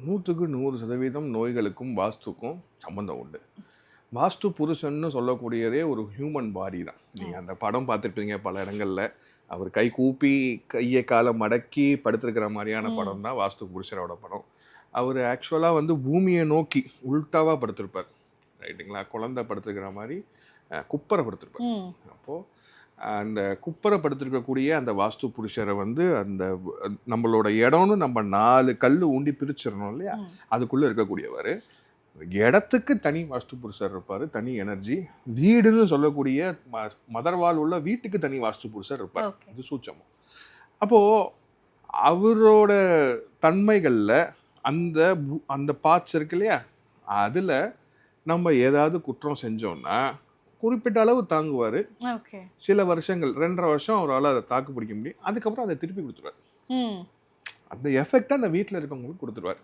100க்கு 100% நோய்களுக்கும் வாஸ்துக்கும் சம்மந்தம் உண்டு. வாஸ்து புருஷன்னு சொல்லக்கூடியதே ஒரு ஹியூமன் பாடி தான். நீங்கள் அந்த படம் பார்த்துருப்பீங்க பல இடங்களில். அவர் கை கூப்பி கையை காலை மடக்கி படுத்திருக்கிற மாதிரியான படம் தான் வாஸ்து புருஷரோட படம். அவர் ஆக்சுவலாக வந்து பூமியை நோக்கி உள்டாவாக படுத்திருப்பார், ரைட்டுங்களா? குழந்தை படுத்துருக்கிற மாதிரி குப்பரை படுத்திருப்பார். அப்போது அந்த குப்பரை படுத்திருக்கக்கூடிய அந்த வாஸ்து புருஷரை வந்து அந்த நம்மளோட இடம்னு நம்ம 4 கல் ஊண்டி பிரிச்சிடணும் இல்லையா, அதுக்குள்ளே இருக்கக்கூடியவர். இடத்துக்கு தனி வாஸ்து புருஷர் இருப்பார், தனி எனர்ஜி. வீடுன்னு சொல்லக்கூடிய மதர்வால் உள்ள வீட்டுக்கு தனி வாஸ்து புருஷர் இருப்பார். இது சூட்சமம். அப்போது அவரோட தன்மைகளில் அந்த அந்த பார்ட்ஸ் இருக்கு இல்லையா, அதில் நம்ம ஏதாவது குற்றம் செஞ்சோம்னா குறிப்பிட்ட அளவு தாங்குவார். சில வருஷங்கள் 2.5 வருஷம் அவரால் அதை தாக்கு பிடிக்க முடியும். அதுக்கப்புறம் அதை திருப்பி கொடுத்துருவார். அந்த எஃபெக்டை அந்த வீட்டில் இருக்கவங்களுக்கு கொடுத்துருவார்.